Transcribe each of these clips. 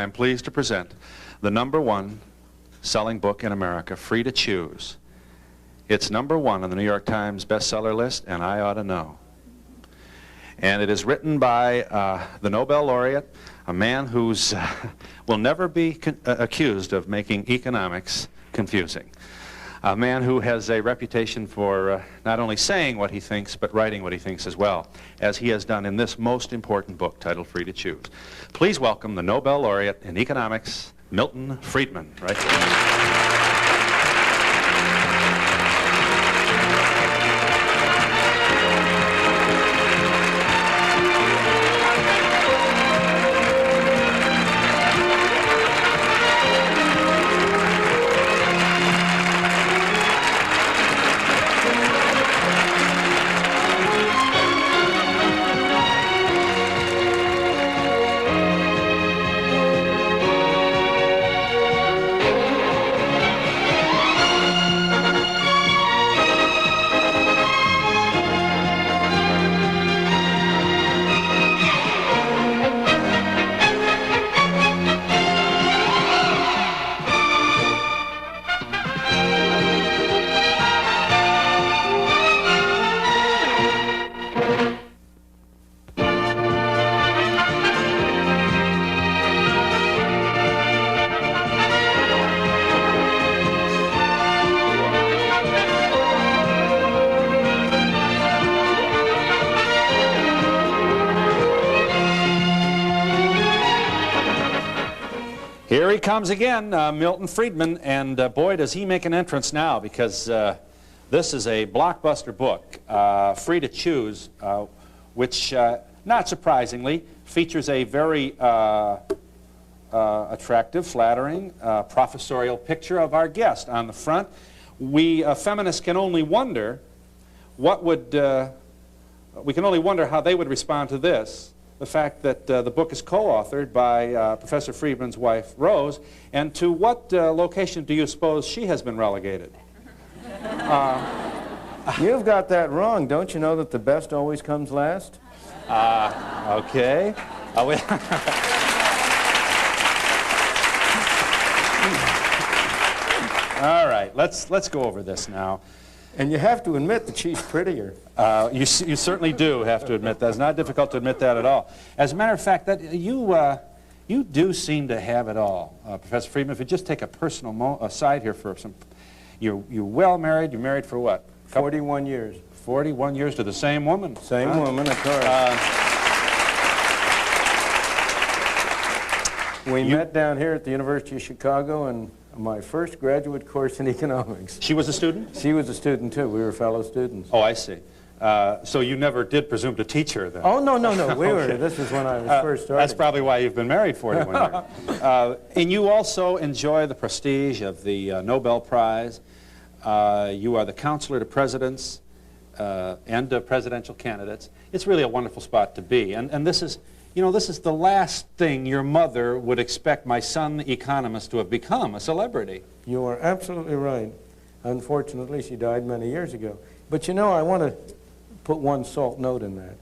I'm pleased to present the #1 selling book in America, Free to Choose. It's #1 on the New York Times bestseller list, and I ought to know. And it is written by the Nobel laureate, a man who's will never be accused of making economics confusing. A man who has a reputation for not only saying what he thinks, but writing what he thinks as well, as he has done in this most important book titled Free to Choose. Please welcome the Nobel laureate in economics, Milton Friedman. Right here. Here he comes again, Milton Friedman, and boy, does he make an entrance now, because this is a blockbuster book, Free to Choose, which, not surprisingly, features a very attractive, flattering, professorial picture of our guest on the front. We feminists can only wonder we can only wonder how they would respond to this. The fact that the book is co-authored by Professor Friedman's wife, Rose, and to what location do you suppose she has been relegated? You've got that wrong. Don't you know that the best always comes last? Okay. All right, let's go over this now. And you have to admit that she's prettier. You certainly do have to admit that. It's not difficult to admit that at all. As a matter of fact, that you do seem to have it all, Professor Friedman. If you just take a personal aside here for some, you're well married. You're married for what? 41 years. 41 years to the same woman. Same woman, of course. We met down here at the University of Chicago in my first graduate course in economics. She was a student? She was a student, too. We were fellow students. Oh, I see. So you never did presume to teach her, then? Oh, no. This was when I was first starting. That's probably why you've been married 41 years. And you also enjoy the prestige of the Nobel Prize. You are the counselor to presidents and presidential candidates. It's really a wonderful spot to be. And this is, you know, this is the last thing your mother would expect my son, the economist, to have become, a celebrity. You are absolutely right. Unfortunately, she died many years ago. But you know, I want to put one salt note in that.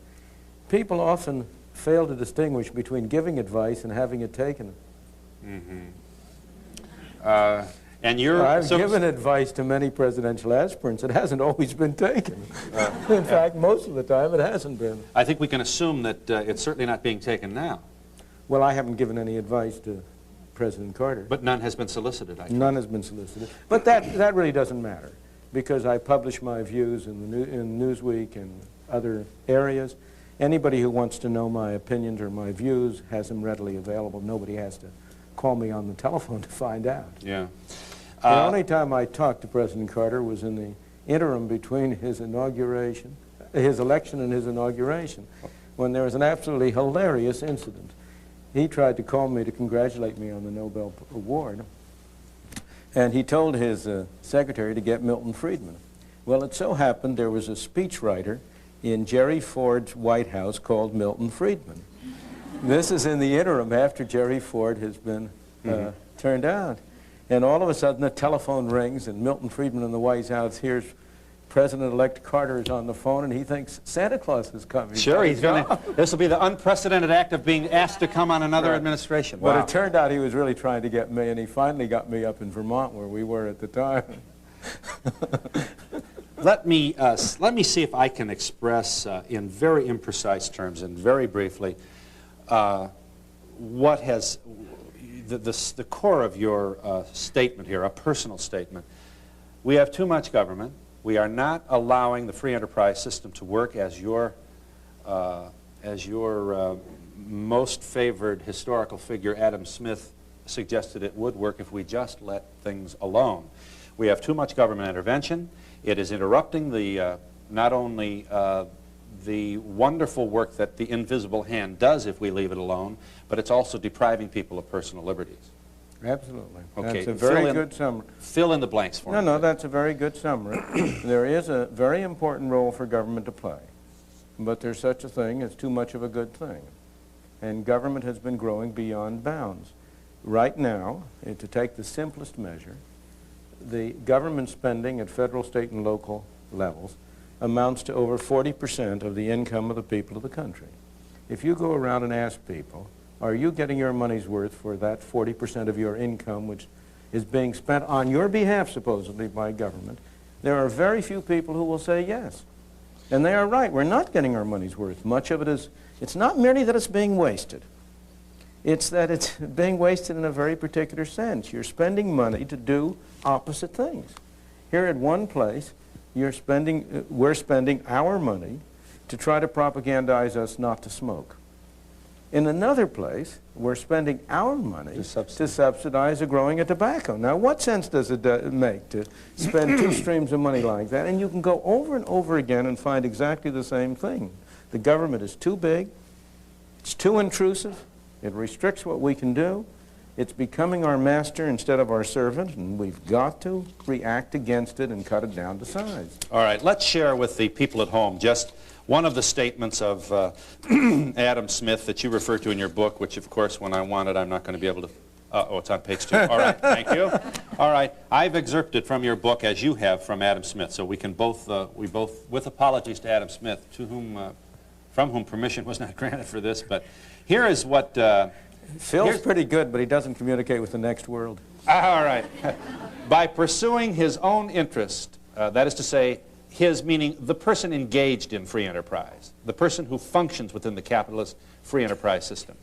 People often fail to distinguish between giving advice and having it taken. Mm-hmm. And you're... I've given advice to many presidential aspirants. It hasn't always been taken. In fact, most of the time it hasn't been. I think we can assume that it's certainly not being taken now. Well, I haven't given any advice to President Carter. But none has been solicited, I think. None has been solicited. But that really doesn't matter, because I publish my views in Newsweek and other areas. Anybody who wants to know my opinions or my views has them readily available. Nobody has to call me on the telephone to find out. Yeah. The only time I talked to President Carter was in the interim between his election and his inauguration, when there was an absolutely hilarious incident. He tried to call me to congratulate me on the Nobel Award, and he told his secretary to get Milton Friedman. Well, it so happened there was a speechwriter in Jerry Ford's White House called Milton Friedman. This is in the interim after Jerry Ford has been turned out. And all of a sudden the telephone rings and Milton Friedman in the White House hears President-elect Carter is on the phone, and he thinks Santa Claus is coming. Sure, he's going to. This will be the unprecedented act of being asked to come on another administration. Wow. But it turned out he was really trying to get me, and he finally got me up in Vermont, where we were at the time. Let me see if I can express in very imprecise terms and very briefly what has the core of your statement here, a personal statement. We have too much government. We are not allowing the free enterprise system to work as your most favored historical figure, Adam Smith, suggested it would work if we just let things alone. We have too much government intervention. It is interrupting the not only the wonderful work that the invisible hand does if we leave it alone, but it's also depriving people of personal liberties. Absolutely. Okay. That's a very good summary. Fill in the blanks for me. No, that's a very good summary. There is a very important role for government to play, but there's such a thing as too much of a good thing. And government has been growing beyond bounds. Right now, to take the simplest measure, the government spending at federal, state, and local levels amounts to over 40% of the income of the people of the country. If you go around and ask people, are you getting your money's worth for that 40% of your income which is being spent on your behalf, supposedly, by government? There are very few people who will say yes. And they are right. We're not getting our money's worth. Much of it is, it's not merely that it's being wasted. It's that it's being wasted in a very particular sense. You're spending money to do opposite things. Here at one place, we're spending our money to try to propagandize us not to smoke. In another place, we're spending our money to subsidize the growing of tobacco. Now, what sense does it make to spend two streams of money like that? And you can go over and over again and find exactly the same thing. The government is too big. It's too intrusive. It restricts what we can do. It's becoming our master instead of our servant, and we've got to react against it and cut it down to size. All right, let's share with the people at home just one of the statements of Adam Smith that you refer to in your book, which, of course, when I want it, I'm not going to be able to... oh, it's on page 2. All right, thank you. All right, I've excerpted from your book, as you have from Adam Smith, so we can both, with apologies to Adam Smith, from whom permission was not granted for this, but here is what... Phil's pretty good, but he doesn't communicate with the next world. All right. By pursuing his own interest, that is to say, his meaning the person engaged in free enterprise, the person who functions within the capitalist free enterprise system,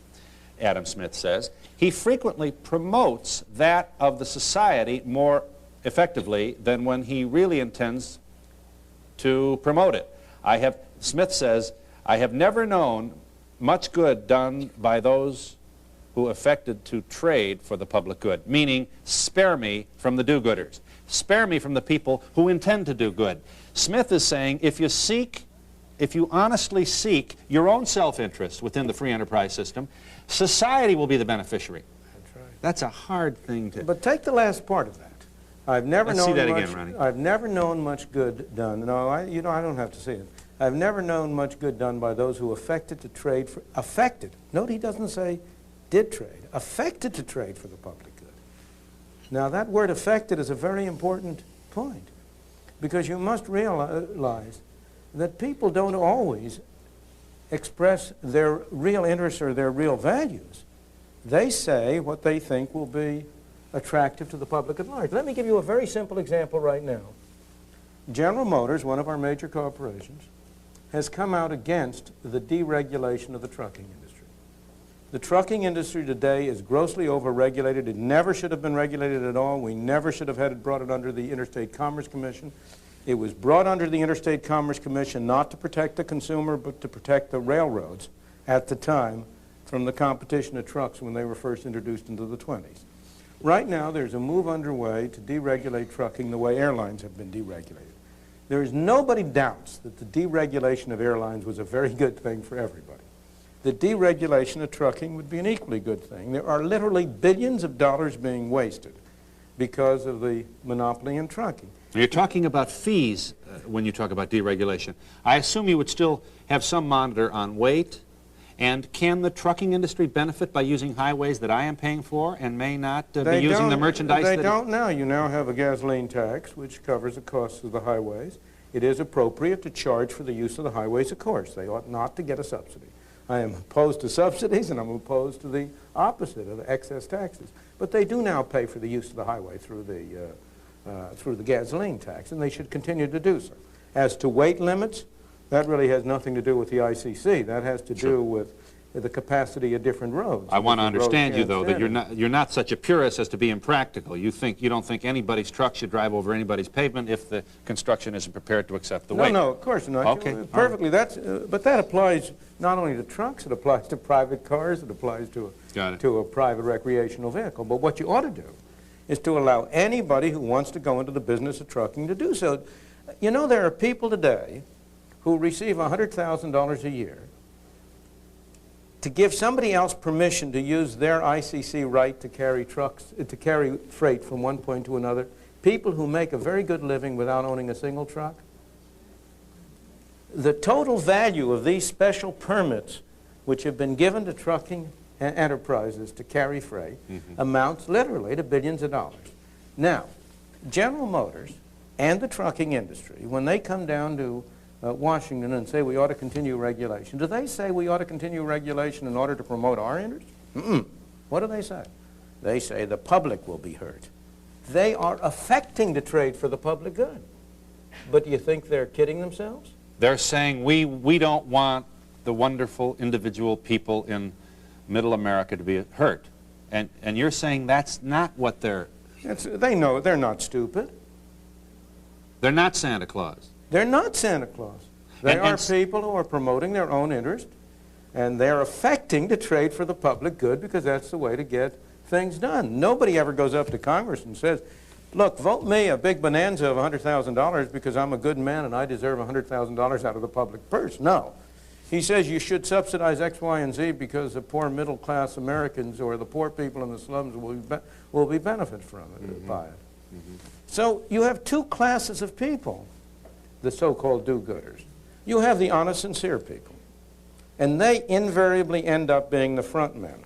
Adam Smith says, he frequently promotes that of the society more effectively than when he really intends to promote it. Smith says, I have never known much good done by those who affected to trade for the public good, meaning spare me from the do-gooders. Spare me from the people who intend to do good. Smith is saying if you honestly seek your own self-interest within the free enterprise system, society will be the beneficiary. That's right. That's a hard thing to... But take the last part of that. I've never Let's known see that much, again, Ronnie. I've never known much good done. No, I don't have to see it. I've never known much good done by those who affected to trade for... Affected. Note he doesn't say did trade. Affected to trade for the public good. Now, that word affected is a very important point, because you must realize that people don't always express their real interests or their real values. They say what they think will be attractive to the public at large. Let me give you a very simple example right now. General Motors, one of our major corporations, has come out against the deregulation of the trucking industry. The trucking industry today is grossly overregulated. It never should have been regulated at all. We never should have brought it under the Interstate Commerce Commission. It was brought under the Interstate Commerce Commission not to protect the consumer, but to protect the railroads at the time from the competition of trucks when they were first introduced into the 20s. Right now, there's a move underway to deregulate trucking the way airlines have been deregulated. There is nobody doubts that the deregulation of airlines was a very good thing for everybody. The deregulation of trucking would be an equally good thing. There are literally billions of dollars being wasted because of the monopoly in trucking. You're talking about fees when you talk about deregulation. I assume you would still have some monitor on weight. And can the trucking industry benefit by using highways that I am paying for and may not be using the merchandise? They don't now. You now have a gasoline tax which covers the costs of the highways. It is appropriate to charge for the use of the highways, of course. They ought not to get a subsidy. I am opposed to subsidies, and I'm opposed to the opposite of excess taxes. But they do now pay for the use of the highway through the gasoline tax, and they should continue to do so. As to weight limits, that really has nothing to do with the ICC. That has to do with the capacity of different roads. I want to understand you, though, that you're not such a purist as to be impractical. You don't think anybody's truck should drive over anybody's pavement if the construction isn't prepared to accept the weight. No, of course not. Okay. Perfectly. But that applies not only to trucks, it applies to private cars, it applies to a private recreational vehicle. But what you ought to do is to allow anybody who wants to go into the business of trucking to do so. You know, there are people today who receive $100,000 a year to give somebody else permission to use their ICC right to carry freight from one point to another, people who make a very good living without owning a single truck. The total value of these special permits which have been given to trucking enterprises to carry freight amounts literally to billions of dollars. Now, General Motors and the trucking industry, when they come down to Washington and say we ought to continue regulation, do they say we ought to continue regulation in order to promote our interests? What do they say? They say the public will be hurt. They are affecting the trade for the public good. But do you think they're kidding themselves? They're saying we don't want the wonderful individual people in middle America to be hurt. And you're saying that's not what they know they're not stupid. They're not Santa Claus. They're not Santa Claus. They are people who are promoting their own interest, and they're affecting the trade for the public good because that's the way to get things done. Nobody ever goes up to Congress and says, look, vote me a big bonanza of $100,000 because I'm a good man and I deserve $100,000 out of the public purse. No. He says you should subsidize X, Y, and Z because the poor middle-class Americans or the poor people in the slums will be benefited from it, by it. So you have two classes of people, the so-called do-gooders. You have the honest, sincere people, and they invariably end up being the front men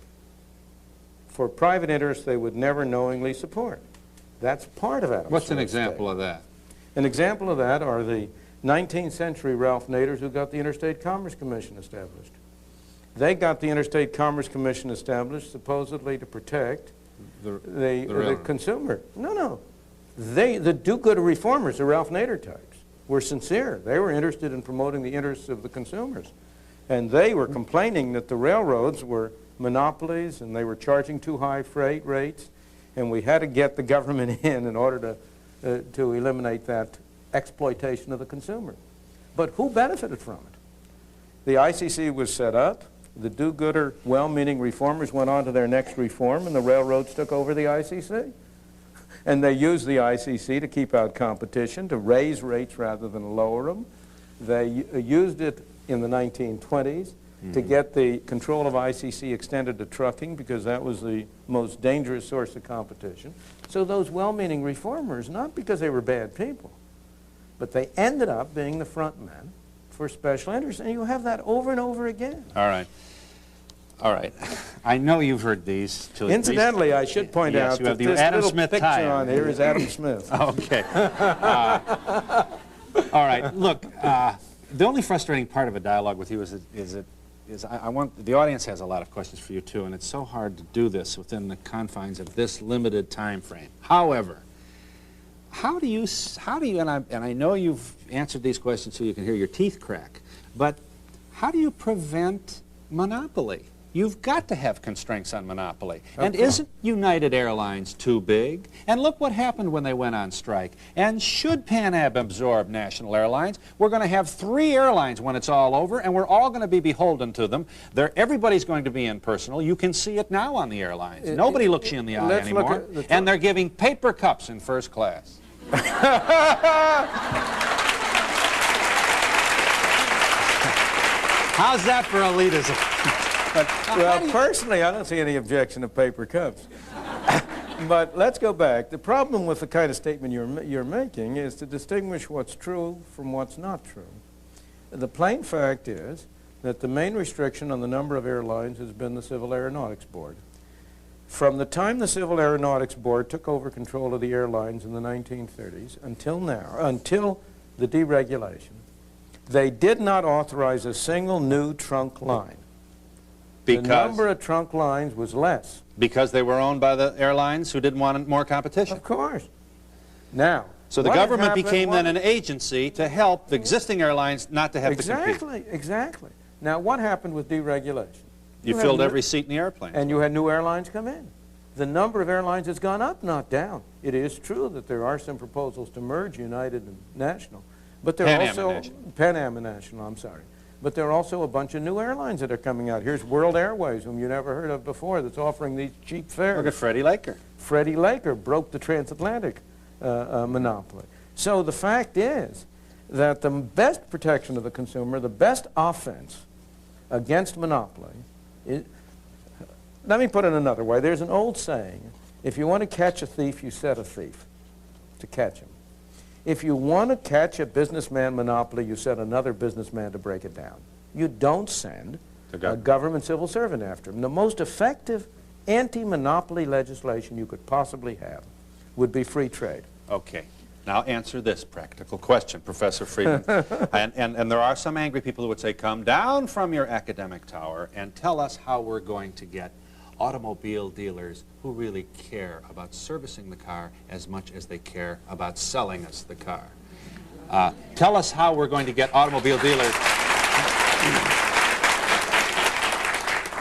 for private interests they would never knowingly support. That's part of Adam's. What's an example of that? An example of that are the 19th century Ralph Naders who got the Interstate Commerce Commission established. They got the Interstate Commerce Commission established supposedly to protect the consumer. No. The do-gooder reformers, the Ralph Nader types, were sincere. They were interested in promoting the interests of the consumers. And they were complaining that the railroads were monopolies and they were charging too high freight rates, and we had to get the government in order to eliminate that exploitation of the consumer. But who benefited from it? The ICC was set up. The do-gooder, well-meaning reformers went on to their next reform, and the railroads took over the ICC. And they used the ICC to keep out competition, to raise rates rather than lower them. They used it in the 1920s to get the control of ICC extended to trucking because that was the most dangerous source of competition. So those well-meaning reformers, not because they were bad people, but they ended up being the front men for special interests. And you have that over and over again. All right. I know you've heard these. Incidentally, I should point out that this little picture on here is Adam Smith. Okay. All right. Look, the only frustrating part of a dialogue with you is I want the audience has a lot of questions for you too, and it's so hard to do this within the confines of this limited time frame. However, how do you and I know you've answered these questions so you can hear your teeth crack, but how do you prevent monopoly? You've got to have constraints on monopoly. Okay. And isn't United Airlines too big? And look what happened when they went on strike. And should Pan Am absorb national airlines, we're going to have 3 airlines when it's all over, and we're all going to be beholden to them. Everybody's going to be impersonal. You can see it now on the airlines. Nobody looks you in the eye anymore. And they're giving paper cups in first class. How's that for elitism? Well, personally, I don't see any objection to paper cups. But let's go back. The problem with the kind of statement you're making is to distinguish what's true from what's not true. The plain fact is that the main restriction on the number of airlines has been the Civil Aeronautics Board. From the time the Civil Aeronautics Board took over control of the airlines in the 1930s until now, until the deregulation, they did not authorize a single new trunk line. The number of trunk lines was less. Because they were owned by the airlines who didn't want more competition. Of course. Now, so the government became then an agency to help the existing airlines not to have to compete. Exactly. Now, what happened with deregulation? You filled every seat in the airplane. And you had new airlines come in. The number of airlines has gone up, not down. It is true that there are some proposals to merge United and National. But there are also Pan Am and National, I'm sorry. But there are also a bunch of new airlines that are coming out. Here's World Airways, whom you never heard of before, that's offering these cheap fares. Look at Freddie Laker. Freddie Laker broke the transatlantic monopoly. So the fact is that the best protection of the consumer, the best offense against monopoly, let me put it another way. There's an old saying, if you want to catch a thief, you set a thief to catch him. If you want to catch a businessman monopoly, you set another businessman to break it down. You don't send a government civil servant after him. The most effective anti-monopoly legislation you could possibly have would be free trade. Okay. Now answer this practical question, Professor Friedman. and there are some angry people who would say, come down from your academic tower and tell us how we're going to get automobile dealers who really care about servicing the car as much as they care about selling us the car. Tell us how we're going to get automobile dealers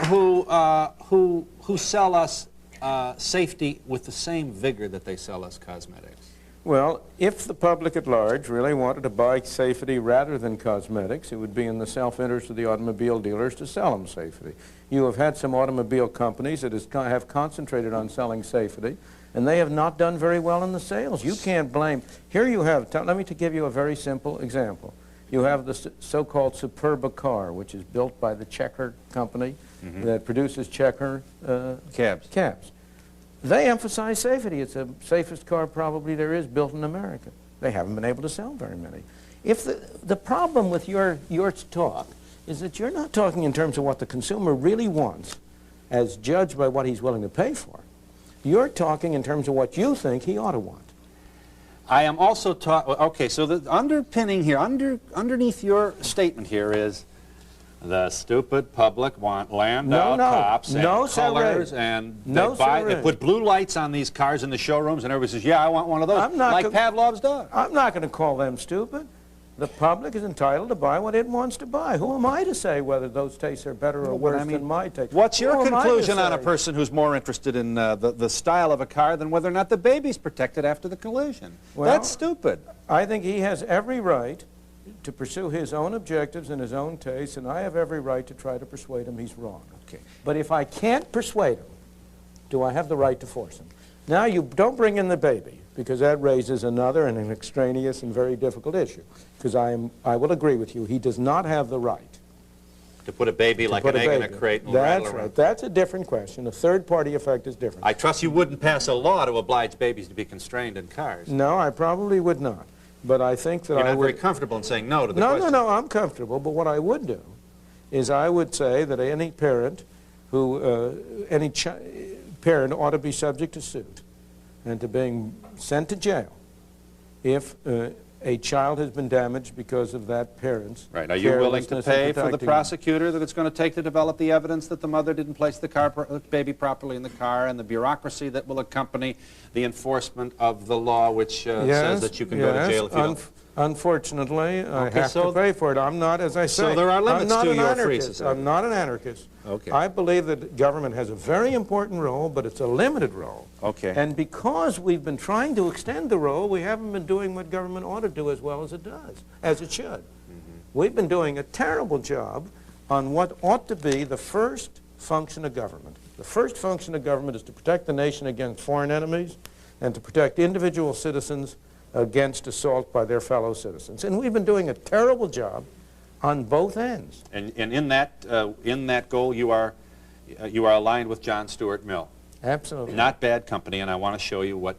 who sell us safety with the same vigor that they sell us cosmetics. Well, if the public at large really wanted to buy safety rather than cosmetics, it would be in the self-interest of the automobile dealers to sell them safety. You have had some automobile companies that have concentrated on selling safety, and they have not done very well in the sales. You can't blame. Here you have, let me give you a very simple example. You have the so-called Superba car, which is built by the Checker company that produces Checker cabs. They emphasize safety. It's the safest car probably there is built in America. They haven't been able to sell very many. If the problem with your talk is that you're not talking in terms of what the consumer really wants as judged by what he's willing to pay for. You're talking in terms of what you think he ought to want. I am also talking, okay, so the underpinning here, underneath your statement here is the stupid public want Landau cops and colors, and they put blue lights on these cars in the showrooms, and everybody says, yeah, I want one of those, like Pavlov's dog. I'm not going to call them stupid. The public is entitled to buy what it wants to buy. Who am I to say whether those tastes are better or worse than my taste? What's your conclusion on a person who's more interested in the style of a car than whether or not the baby's protected after the collision? Well, that's stupid. I think he has every right to pursue his own objectives and his own tastes, and I have every right to try to persuade him he's wrong. Okay. But if I can't persuade him, do I have the right to force him? Now, you don't bring in the baby, because that raises another and an extraneous and very difficult issue. Because I will agree with you, he does not have the right to put a baby like an egg in a crate and rattle around. Right. That's a different question. The third-party effect is different. I trust you wouldn't pass a law to oblige babies to be constrained in cars. No, I probably would not. But I think that You're not very comfortable in saying no to the question. No, I'm comfortable. But what I would do is I would say that any parent parent ought to be subject to suit and to being sent to jail if a child has been damaged because of that parent's Right. Are you willing to pay for the prosecutor that it's going to take to develop the evidence that the mother didn't place the baby properly in the car, and the bureaucracy that will accompany the enforcement of the law which says that you can go to jail if you don't? Unfortunately, I have to pay for it. I'm not, as I say, so there are limits to your free society. I'm not an anarchist. Okay. I believe that government has a very important role, but it's a limited role. Okay. And because we've been trying to extend the role, we haven't been doing what government ought to do as well as it does, as it should. We've been doing a terrible job on what ought to be the first function of government. The first function of government is to protect the nation against foreign enemies and to protect individual citizens against assault by their fellow citizens. And we've been doing a terrible job on both ends. And in that goal, you are aligned with John Stuart Mill. Absolutely. Not bad company, and I want to show you what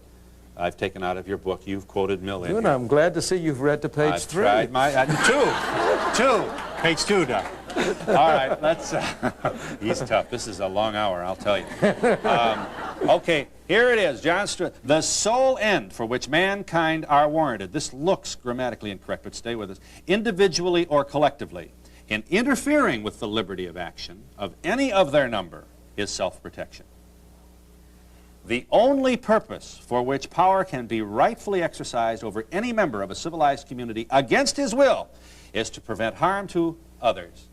I've taken out of your book. You've quoted Mill in Good. here. I'm glad to see you've read to page 3. I've tried my... Two. Page 2, Doc. All right, let's... he's tough. This is a long hour, I'll tell you. Okay, here it is, John Stuart. The sole end for which mankind are warranted. This looks grammatically incorrect, but stay with us. Individually or collectively, in interfering with the liberty of action of any of their number is self-protection. The only purpose for which power can be rightfully exercised over any member of a civilized community against his will is to prevent harm to others.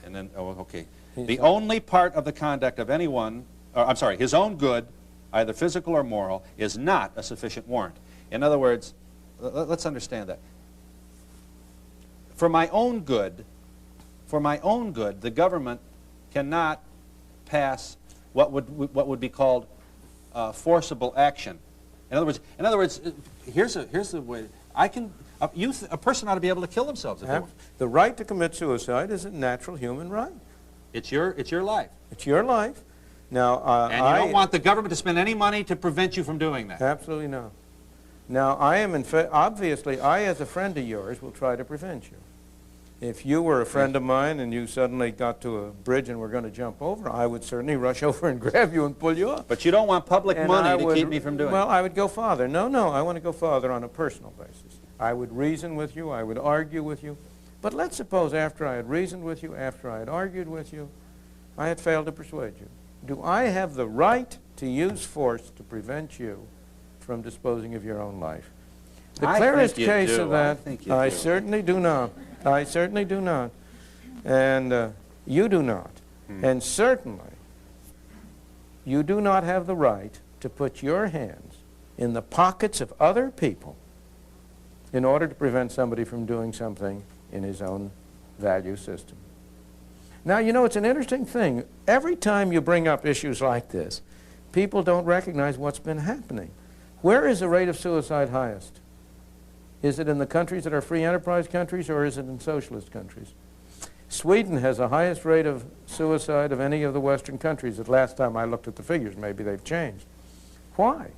And then, okay. The only part of the conduct of anyone, I'm sorry, his own good, either physical or moral, is not a sufficient warrant. In other words, let's understand that. For my own good, the government cannot pass what would be called forcible action. In other words, here's the way a person ought to be able to kill themselves. If the right to commit suicide is a natural human right. It's your life. It's your life. Now, and you don't want the government to spend any money to prevent you from doing that. Absolutely no. Now, I am obviously, I as a friend of yours will try to prevent you. If you were a friend of mine and you suddenly got to a bridge and were going to jump over, I would certainly rush over and grab you and pull you up. But you don't want public money to keep me from doing it. Well, I would go farther. No, I want to go farther on a personal basis. I would reason with you. I would argue with you. But let's suppose after I had reasoned with you, after I had argued with you, I had failed to persuade you. Do I have the right to use force to prevent you from disposing of your own life? The clearest case of that, I certainly do not. I certainly do not. And you do not. And certainly, you do not have the right to put your hands in the pockets of other people in order to prevent somebody from doing something in his own value system. Now, you know, it's an interesting thing. Every time you bring up issues like this, people don't recognize what's been happening. Where is the rate of suicide highest? Is it in the countries that are free enterprise countries, or is it in socialist countries? Sweden has the highest rate of suicide of any of the Western countries. The last time I looked at the figures, maybe they've changed. Why?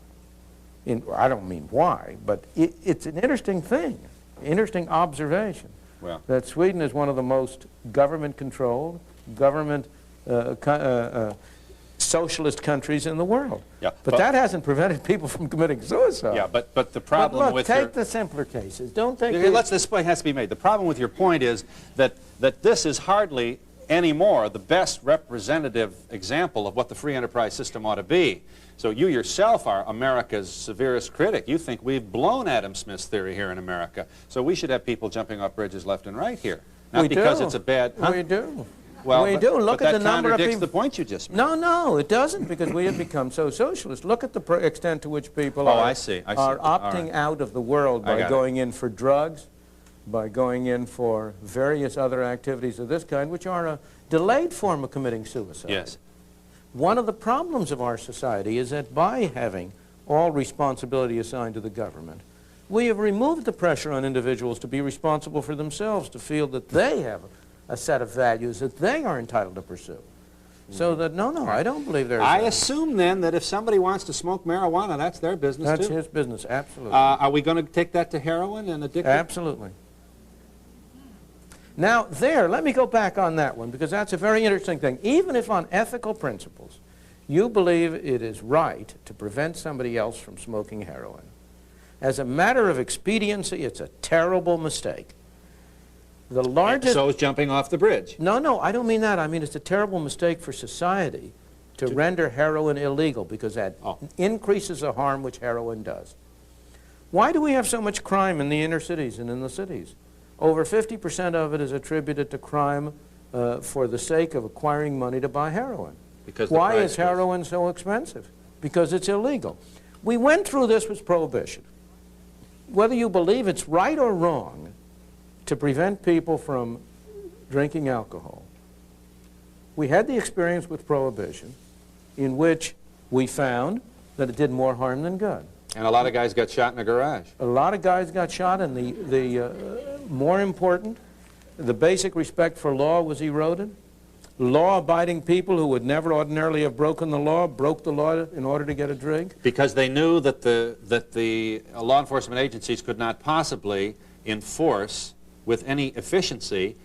I don't mean why, but it's an interesting thing, interesting observation, that Sweden is one of the most government-controlled, socialist countries in the world. Yeah, but that hasn't prevented people from committing suicide. Yeah, but the problem with take the simpler cases. Don't take this point has to be made. The problem with your point is that this is hardly anymore the best representative example of what the free enterprise system ought to be. So you yourself are America's severest critic. You think we've blown Adam Smith's theory here in America. So we should have people jumping off bridges left and right here. Not because it's a bad... Huh? We do. Well, we do. Look at the number of people. That contradicts the point you just made. No, it doesn't, because we have become so socialist. Look at the extent to which people are opting out of the world by going in for drugs, by going in for various other activities of this kind, which are a delayed form of committing suicide. Yes. One of the problems of our society is that by having all responsibility assigned to the government, we have removed the pressure on individuals to be responsible for themselves, to feel that they have a set of values that they are entitled to pursue. So that, no, I don't believe there's... I assume then that if somebody wants to smoke marijuana, that's their business too. That's his business, absolutely. Are we going to take that to heroin and addiction? Absolutely. Now, let me go back on that one, because that's a very interesting thing. Even if on ethical principles, you believe it is right to prevent somebody else from smoking heroin, as a matter of expediency, it's a terrible mistake. The largest... So is jumping off the bridge. No, I don't mean that. I mean it's a terrible mistake for society to render heroin illegal, because that increases the harm which heroin does. Why do we have so much crime in the inner cities and in the cities? Over 50% of it is attributed to crime for the sake of acquiring money to buy heroin. Why is heroin so expensive? Because it's illegal. We went through this with prohibition. Whether you believe it's right or wrong to prevent people from drinking alcohol, we had the experience with prohibition in which we found that it did more harm than good. And a lot of guys got shot in a garage. A lot of guys got shot, and the more important, the basic respect for law was eroded. Law-abiding people who would never ordinarily have broken the law broke the law in order to get a drink. Because they knew that the law enforcement agencies could not possibly enforce with any efficiency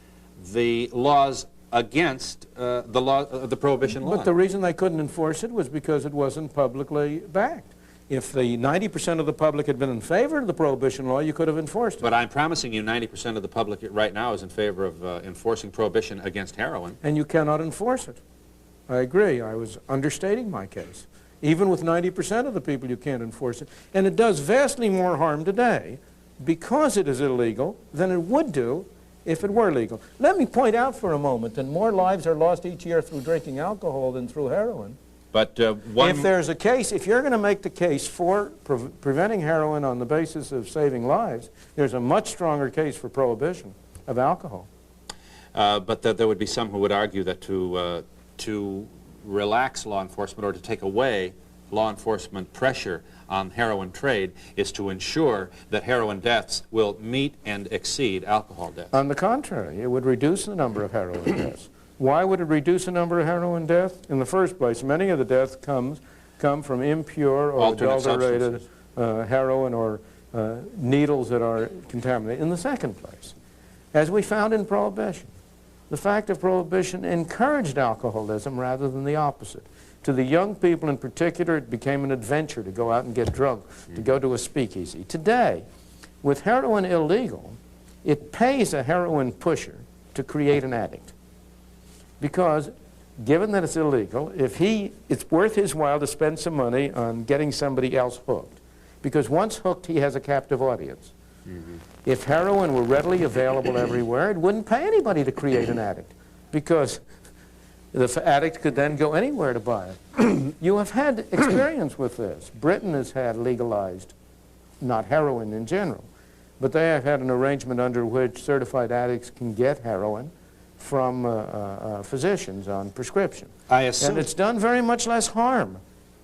the laws against the prohibition law. But the reason they couldn't enforce it was because it wasn't publicly backed. If the 90% of the public had been in favor of the prohibition law, you could have enforced it. But I'm promising you 90% of the public right now is in favor of enforcing prohibition against heroin. And you cannot enforce it. I agree. I was understating my case. Even with 90% of the people, you can't enforce it. And it does vastly more harm today because it is illegal than it would do if it were legal. Let me point out for a moment that more lives are lost each year through drinking alcohol than through heroin. But if there's a case, if you're going to make the case for preventing heroin on the basis of saving lives, there's a much stronger case for prohibition of alcohol. But there would be some who would argue that to relax law enforcement or to take away law enforcement pressure on heroin trade is to ensure that heroin deaths will meet and exceed alcohol deaths. On the contrary, it would reduce the number of heroin deaths. Why would it reduce the number of heroin deaths? In the first place, many of the deaths come from impure or adulterated heroin or needles that are contaminated. In the second place, as we found in Prohibition, the fact of Prohibition encouraged alcoholism rather than the opposite. To the young people in particular, it became an adventure to go out and get drunk, to go to a speakeasy. Today, with heroin illegal, it pays a heroin pusher to create an addict. Because, given that it's illegal, it's worth his while to spend some money on getting somebody else hooked. Because once hooked, he has a captive audience. If heroin were readily available everywhere, it wouldn't pay anybody to create an addict. Because the addict could then go anywhere to buy it. You have had experience with this. Britain has had legalized, not heroin in general, but they have had an arrangement under which certified addicts can get heroin from physicians on prescription. And it's done very much less harm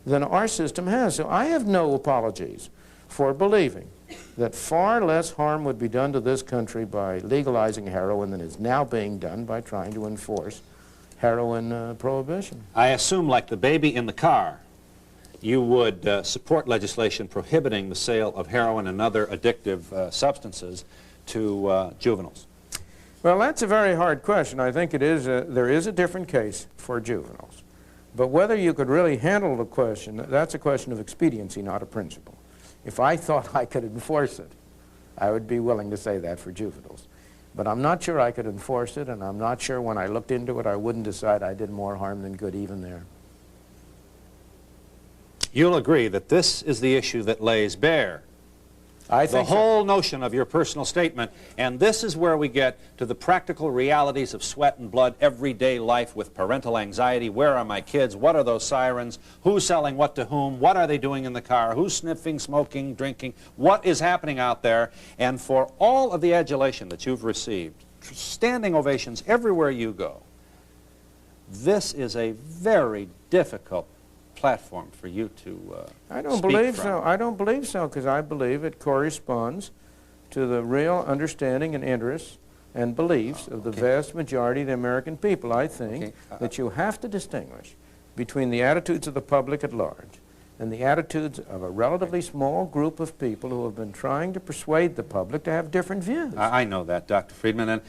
than our system has. So I have no apologies for believing that far less harm would be done to this country by legalizing heroin than is now being done by trying to enforce heroin prohibition. I assume, like the baby in the car, you would support legislation prohibiting the sale of heroin and other addictive substances to juveniles. Well, that's a very hard question. I think there is a different case for juveniles. But whether you could really handle the question, that's a question of expediency, not a principle. If I thought I could enforce it, I would be willing to say that for juveniles. But I'm not sure I could enforce it, and I'm not sure when I looked into it I wouldn't decide I did more harm than good even there. You'll agree that this is the issue that lays bare the whole notion of your personal statement, and this is where we get to the practical realities of sweat and blood, everyday life with parental anxiety. Where are my kids? What are those sirens? Who's selling what to whom? What are they doing in the car? Who's sniffing, smoking, drinking? What is happening out there? And for all of the adulation that you've received, standing ovations everywhere you go, this is a very difficult platform for you to I don't believe so. I don't believe so, because I believe it corresponds to the real understanding and interests and beliefs of the vast majority of the American people. I think that you have to distinguish between the attitudes of the public at large and the attitudes of a relatively small group of people who have been trying to persuade the public to have different views. I know that, Dr. Friedman. And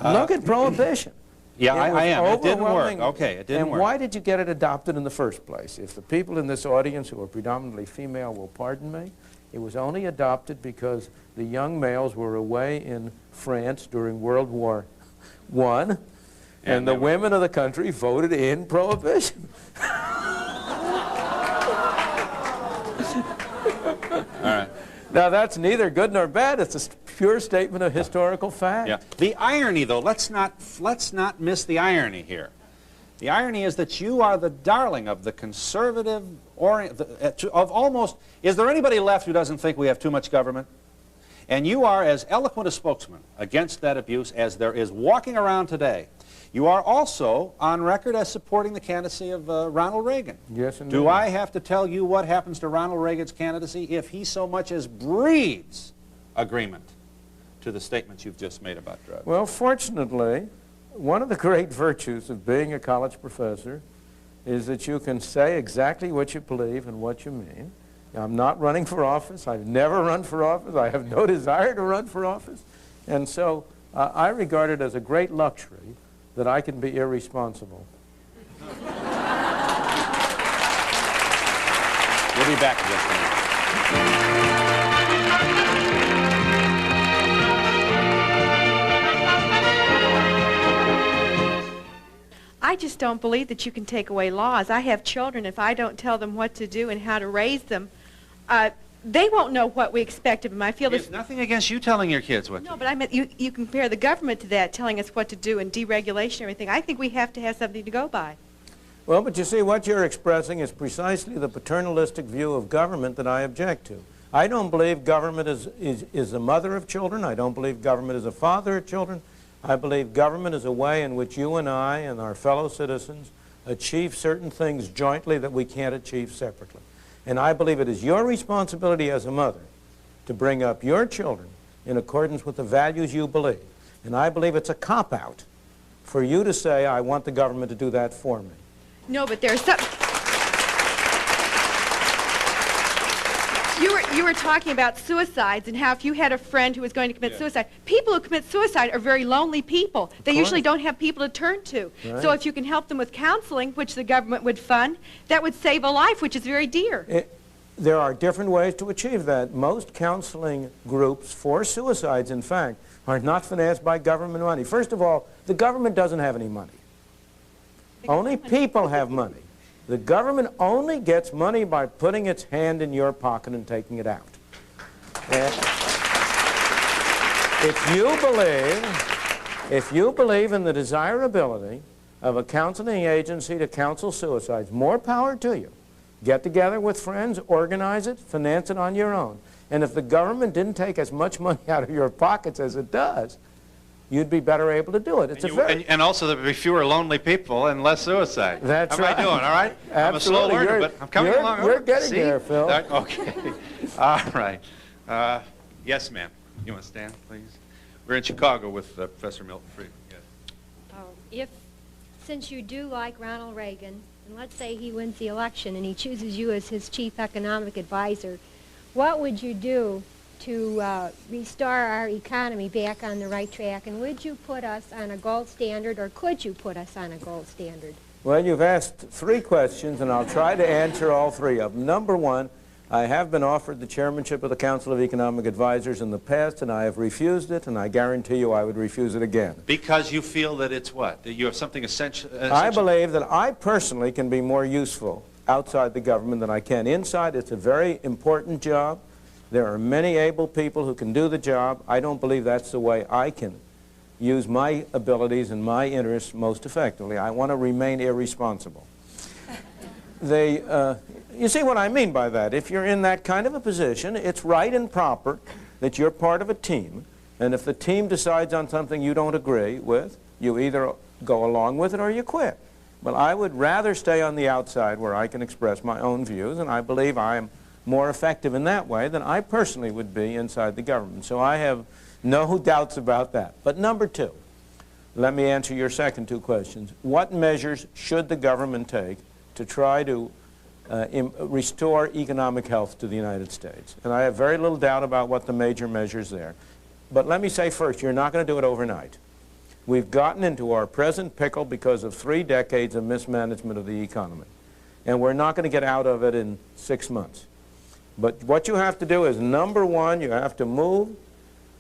look at Prohibition. Yeah, I am. It didn't work. Okay, it didn't work. And why did you get it adopted in the first place? If the people in this audience who are predominantly female will pardon me, it was only adopted because the young males were away in France during World War I, and the women of the country voted in Prohibition. All right. Now, that's neither good nor bad. It's a pure statement of historical fact. Yeah. The irony, though, let's not miss the irony here. The irony is that you are the darling of the conservative, of almost, is there anybody left who doesn't think we have too much government? And you are as eloquent a spokesman against that abuse as there is walking around today. You are also on record as supporting the candidacy of Ronald Reagan. Yes, indeed. Do I have to tell you what happens to Ronald Reagan's candidacy if he so much as breathes agreement to the statements you've just made about drugs? Well, fortunately, one of the great virtues of being a college professor is that you can say exactly what you believe and what you mean. I'm not running for office. I've never run for office. I have no desire to run for office. And so I regard it as a great luxury that I can be irresponsible. We'll be back in just a minute. I just don't believe that you can take away laws. I have children. If I don't tell them what to do and how to raise them, they won't know what we expect of them. I feel There's nothing against you telling your kids what to No, do. but I meant you compare the government to that, telling us what to do and deregulation and everything. I think we have to have something to go by. Well, but you see, what you're expressing is precisely the paternalistic view of government that I object to. I don't believe government is the mother of children. I don't believe government is a father of children. I believe government is a way in which you and I and our fellow citizens achieve certain things jointly that we can't achieve separately. And I believe it is your responsibility as a mother to bring up your children in accordance with the values you believe. And I believe it's a cop-out for you to say, I want the government to do that for me. No, but there's some... You were talking about suicides and how if you had a friend who was going to commit suicide, people who commit suicide are very lonely people. They usually don't have people to turn to. Right. So if you can help them with counseling, which the government would fund, that would save a life, which is very dear. There are different ways to achieve that. Most counseling groups for suicides, in fact, are not financed by government money. First of all, the government doesn't have any money. Only people have money. The government only gets money by putting its hand in your pocket and taking it out. And if you believe in the desirability of a counseling agency to counsel suicides, more power to you. Get together with friends, organize it, finance it on your own. And if the government didn't take as much money out of your pockets as it does, you'd be better able to do it. And also there'd be fewer lonely people and less suicide. That's right. How am I doing, all right? Absolutely. I'm a slow learner, but I'm coming along. You're getting there, Phil. Okay. All right. Yes, ma'am. You want to stand, please? We're in Chicago with Professor Milton Friedman. Yes. Since you do like Ronald Reagan, and let's say he wins the election and he chooses you as his chief economic advisor, what would you do to restore our economy back on the right track? And would you put us on a gold standard, or could you put us on a gold standard? Well, you've asked three questions, and I'll try to answer all three of them. Number one, I have been offered the chairmanship of the Council of Economic Advisors in the past, and I have refused it, and I guarantee you I would refuse it again. Because you feel that it's what? That you have something essential? I believe that I personally can be more useful outside the government than I can inside. It's a very important job. There are many able people who can do the job. I don't believe that's the way I can use my abilities and my interests most effectively. I want to remain irresponsible. You see what I mean by that? If you're in that kind of a position, it's right and proper that you're part of a team, and if the team decides on something you don't agree with, you either go along with it or you quit. But I would rather stay on the outside where I can express my own views, and I believe I am more effective in that way than I personally would be inside the government. So I have no doubts about that. But number two, let me answer your second two questions. What measures should the government take to try to restore economic health to the United States? And I have very little doubt about what the major measures there. But let me say first, you're not going to do it overnight. We've gotten into our present pickle because of 3 decades of mismanagement of the economy. And we're not going to get out of it in 6 months. But what you have to do is, number one, you have to move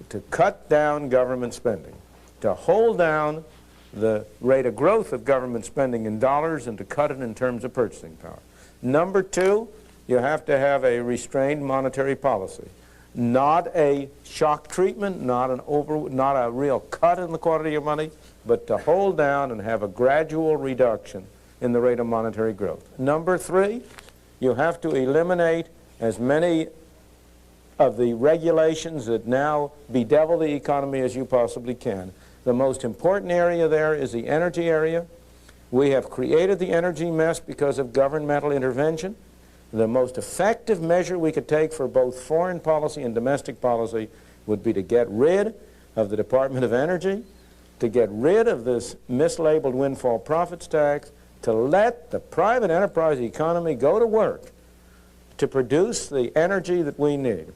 to cut down government spending, to hold down the rate of growth of government spending in dollars and to cut it in terms of purchasing power. Number two, you have to have a restrained monetary policy, not a shock treatment, not a real cut in the quantity of money, but to hold down and have a gradual reduction in the rate of monetary growth. Number three, you have to eliminate as many of the regulations that now bedevil the economy as you possibly can. The most important area there is the energy area. We have created the energy mess because of governmental intervention. The most effective measure we could take for both foreign policy and domestic policy would be to get rid of the Department of Energy, to get rid of this mislabeled windfall profits tax, to let the private enterprise economy go to work to produce the energy that we need.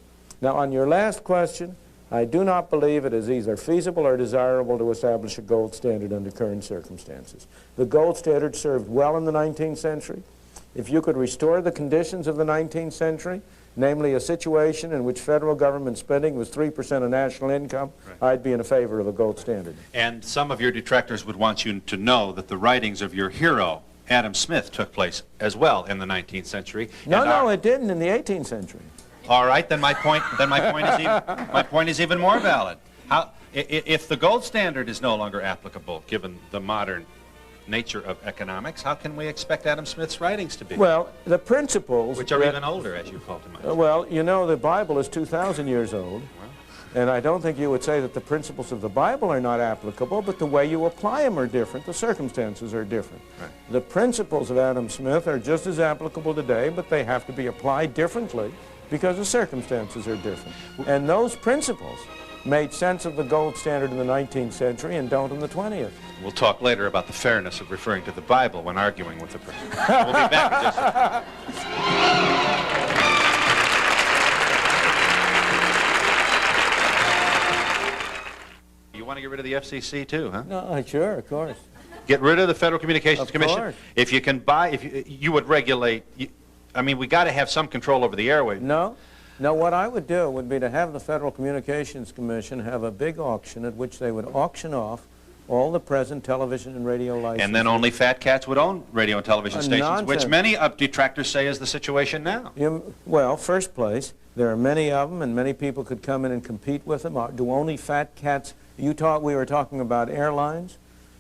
Now, on your last question, I do not believe it is either feasible or desirable to establish a gold standard under current circumstances. The gold standard served well in the 19th century. If you could restore the conditions of the 19th century, namely a situation in which federal government spending was 3% of national income, right, I'd be in favor of a gold standard. And some of your detractors would want you to know that the writings of your hero, Adam Smith, took place as well in the 19th century. No, it didn't in the 18th century. All right, then my point is even more valid. If the gold standard is no longer applicable, given the modern nature of economics, how can we expect Adam Smith's writings to be? Well, the principles... Which are even older, as you call to mind. Well, you know, the Bible is 2,000 years old, and I don't think you would say that the principles of the Bible are not applicable, but the way you apply them are different, the circumstances are different. Right. The principles of Adam Smith are just as applicable today, but they have to be applied differently because the circumstances are different. And those principles made sense of the gold standard in the 19th century and don't in the 20th. We'll talk later about the fairness of referring to the Bible when arguing with the person. We'll be back in just a minute. You want to get rid of the FCC too, huh? No, sure, of course. Get rid of the Federal Communications Commission? Course. If you can buy, you would regulate, I mean, we got to have some control over the airwaves. No. No, what I would do would be to have the Federal Communications Commission have a big auction at which they would auction off all the present television and radio licenses. And then only fat cats would own radio and television stations, nonsense. Which many detractors say is the situation now. Well, first place, there are many of them, and many people could come in and compete with them. Do only fat cats... We were talking about airlines.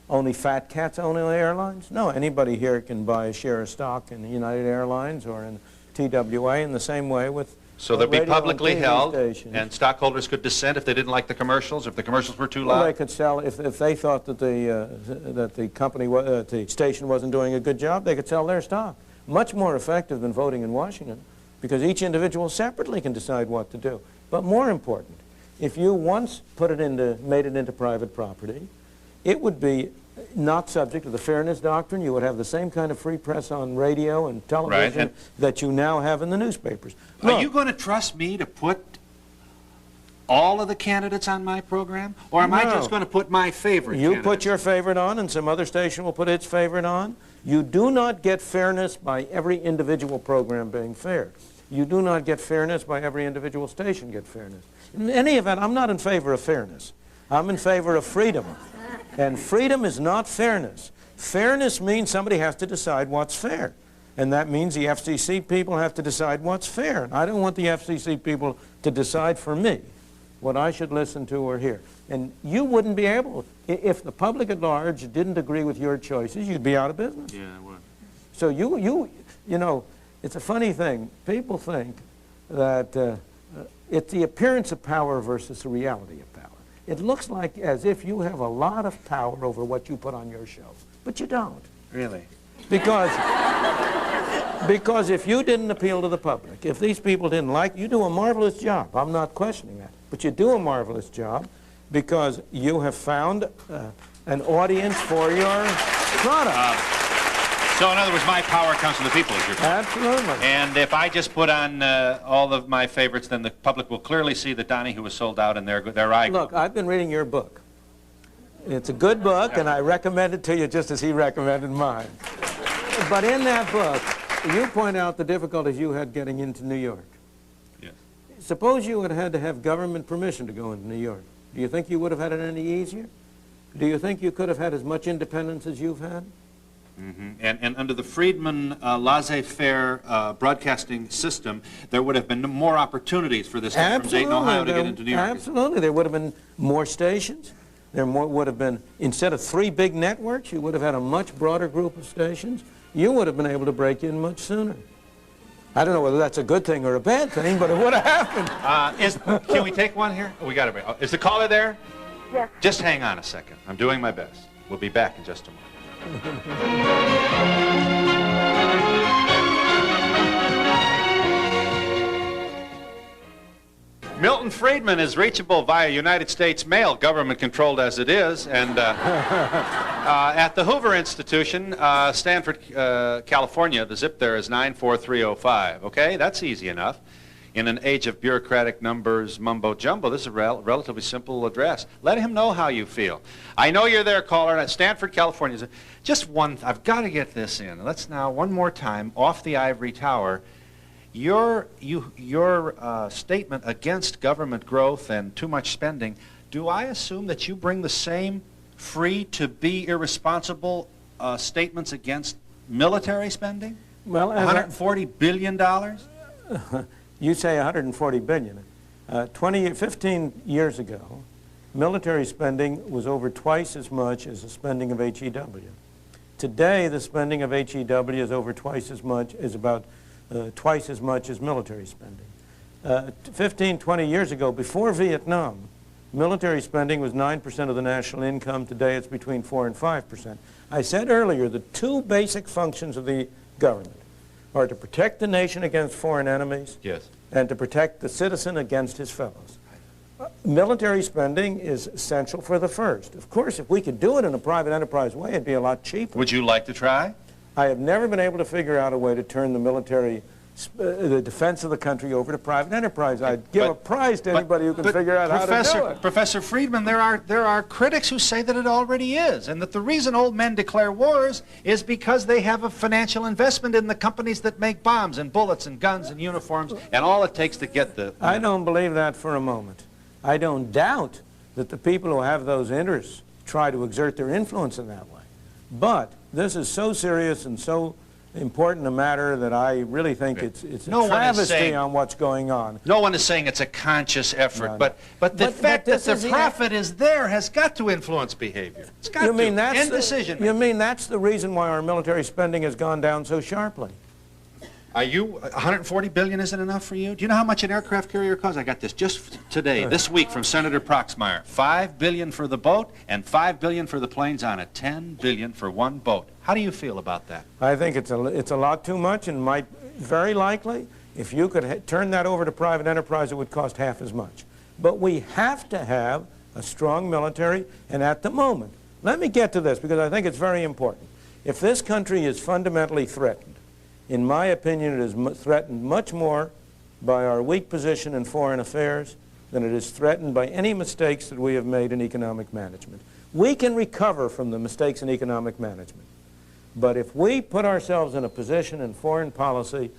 Only fat cats own airlines? No, anybody here can buy a share of stock in United Airlines or in TWA in the same way with... So they'd be publicly held, stations. And stockholders could dissent if they didn't like the commercials, if the commercials were too loud? Well, they could sell, if they thought that the company, the station wasn't doing a good job, they could sell their stock. Much more effective than voting in Washington, because each individual separately can decide what to do. But more important, if you once made it into private property, it would be not subject to the fairness doctrine. You would have the same kind of free press on radio and television that you now have in the newspapers. Look, are you going to trust me to put all of the candidates on my program? Or am I just going to put my favorite You candidates? put your favorite on, and some other station will put its favorite on. You do not get fairness by every individual program being fair. You do not get fairness by every individual station get fairness. In any event, I'm not in favor of fairness. I'm in favor of freedom. And freedom is not fairness. Fairness means somebody has to decide what's fair. And that means the FCC people have to decide what's fair. And I don't want the FCC people to decide for me what I should listen to or hear. And you wouldn't be able, if the public at large didn't agree with your choices, you'd be out of business. Yeah, I would. So you know, it's a funny thing. People think that it's the appearance of power versus the reality of power. It looks like as if you have a lot of power over what you put on your show, but you don't. Really? Because if you didn't appeal to the public, if these people didn't like you, do a marvelous job. I'm not questioning that. But you do a marvelous job because you have found an audience for your product. So in other words, my power comes from the people, is your point? Absolutely. And if I just put on all of my favorites, then the public will clearly see that Donahue was sold out and their eye. Look, I've been reading your book. It's a good book, and I recommend it to you just as he recommended mine. But in that book, you point out the difficulties you had getting into New York. Yes. Suppose you had to have government permission to go into New York. Do you think you would have had it any easier? Do you think you could have had as much independence as you've had? Mm-hmm. And under the Friedman laissez-faire broadcasting system, there would have been more opportunities for this stuff from Dayton, Ohio to get into New York. Absolutely. There would have been more stations. There would have been, instead of 3 big networks, you would have had a much broader group of stations. You would have been able to break in much sooner. I don't know whether that's a good thing or a bad thing, but it would have happened. Can we take one here? Oh, we got it. Is the caller there? Yes. Just hang on a second. I'm doing my best. We'll be back in just a moment. Milton Friedman is reachable via United States mail, government controlled as it is, and at the Hoover Institution, Stanford, California. The zip there is 94305. Okay, that's easy enough. in an age of bureaucratic numbers, mumbo-jumbo, this is a relatively simple address. Let him know how you feel. I know you're there, caller, at Stanford, California. Just one, I've got to get this in. Let's now, one more time, off the ivory tower, your statement against government growth and too much spending, do I assume that you bring the same free to be irresponsible statements against military spending? Well, $140 billion? You say 140 billion. 15 years ago, military spending was over twice as much as the spending of HEW. Today, the spending of HEW is over twice as much, is about twice as much as military spending. 15, 20 years ago, before Vietnam, military spending was 9% of the national income. Today, it's between 4 and 5%. I said earlier, the two basic functions of the government are to protect the nation against foreign enemies, yes, and to protect the citizen against his fellows. Military spending is essential for the first. Of course, if we could do it in a private enterprise way, it'd be a lot cheaper. Would you like to try? I have never been able to figure out a way to turn the military, the defense of the country over to private enterprise. I'd give a prize to anybody who can figure out how to do it. Professor Friedman, there are critics who say that it already is, and that the reason old men declare wars is because they have a financial investment in the companies that make bombs and bullets and guns and uniforms and all it takes to get the... I don't believe that for a moment. I don't doubt that the people who have those interests try to exert their influence in that way. But this is so serious and so important a matter that I really think it's a travesty on what's going on. No one is saying it's a conscious effort, but the fact that the profit is there has got to influence behavior. It's got to, in decision making. You mean that's the reason why our military spending has gone down so sharply? Are you, 140 billion isn't enough for you? Do you know how much an aircraft carrier costs? I got this just today, this week, from Senator Proxmire. $5 billion for the boat and $5 billion for the planes on it. $10 billion for one boat. How do you feel about that? I think it's a lot too much, and might very likely, if you could turn that over to private enterprise, it would cost half as much. But we have to have a strong military, and at the moment, let me get to this because I think it's very important. If this country is fundamentally threatened, in my opinion, it is threatened much more by our weak position in foreign affairs than it is threatened by any mistakes that we have made in economic management. We can recover from the mistakes in economic management. But if we put ourselves in a position in foreign policy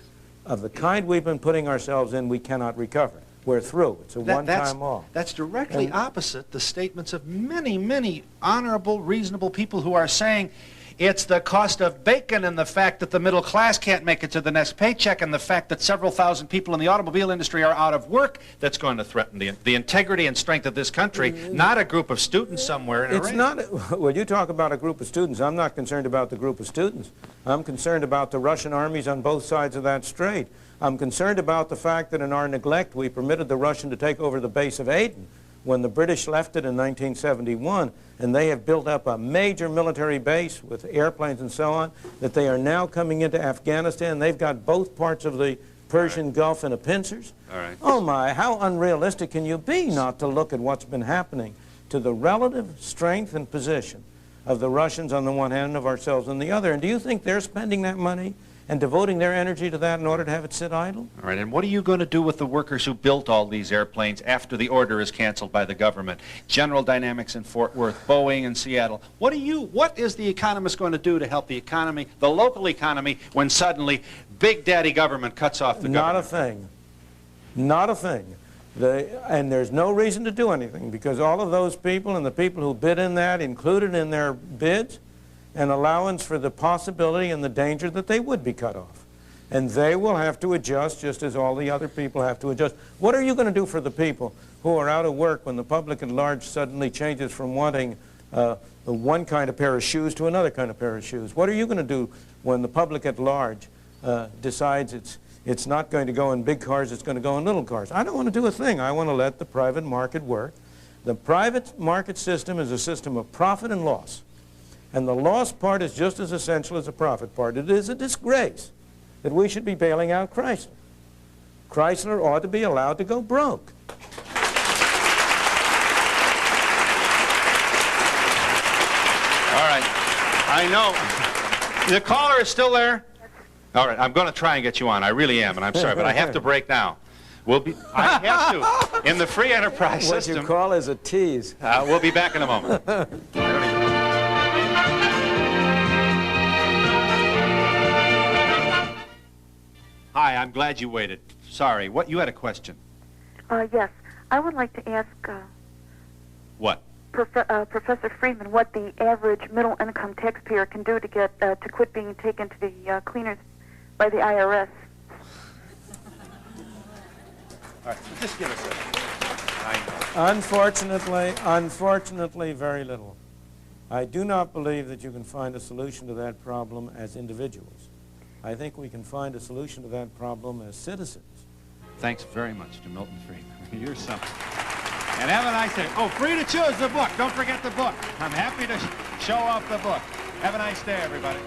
of the kind we've been putting ourselves in, we cannot recover. We're through. It's a one-time off. That's directly opposite the statements of many, many honorable, reasonable people who are saying it's the cost of bacon and the fact that the middle class can't make it to the next paycheck and the fact that several thousand people in the automobile industry are out of work that's going to threaten the integrity and strength of this country, not a group of students somewhere in a It's not, well, you talk about a group of students. I'm not concerned about the group of students. I'm concerned about the Russian armies on both sides of that strait. I'm concerned about the fact that in our neglect we permitted the Russian to take over the base of Aden when the British left it in 1971, and they have built up a major military base with airplanes and so on, that they are now coming into Afghanistan. They've got both parts of the Persian Gulf in a pincers. All right. Oh my, how unrealistic can you be not to look at what's been happening to the relative strength and position of the Russians on the one hand and of ourselves on the other? And do you think they're spending that money and devoting their energy to that in order to have it sit idle? All right, and what are you going to do with the workers who built all these airplanes after the order is canceled by the government? General Dynamics in Fort Worth, Boeing in Seattle. What is the economist going to do to help the economy, the local economy, when suddenly Big Daddy government cuts off the government? Not a thing. Not a thing. And there's no reason to do anything because all of those people and the people who bid in that included in their bids an allowance for the possibility and the danger that they would be cut off. And they will have to adjust just as all the other people have to adjust. What are you going to do for the people who are out of work when the public at large suddenly changes from wanting one kind of pair of shoes to another kind of pair of shoes? What are you going to do when the public at large decides it's not going to go in big cars, it's going to go in little cars? I don't want to do a thing. I want to let the private market work. The private market system is a system of profit and loss. And the loss part is just as essential as the profit part. It is a disgrace that we should be bailing out Chrysler. Chrysler ought to be allowed to go broke. All right. I know. The caller is still there? All right. I'm going to try and get you on. I really am, and I'm sorry, but I have to break now. We'll be, I have to. In the free enterprise What system. you call is a tease. We'll be back in a moment. Hi, I'm glad you waited. Sorry, what, you had a question? Yes. I would like to ask What? Professor Friedman what the average middle-income taxpayer can do to get to quit being taken to the cleaners by the IRS. All right, so just give us Unfortunately, very little. I do not believe that you can find a solution to that problem as individuals. I think we can find a solution to that problem as citizens. Thanks very much to Milton Friedman. You're something. And have a nice day. Oh, free to choose the book. Don't forget the book. I'm happy to show off the book. Have a nice day, everybody.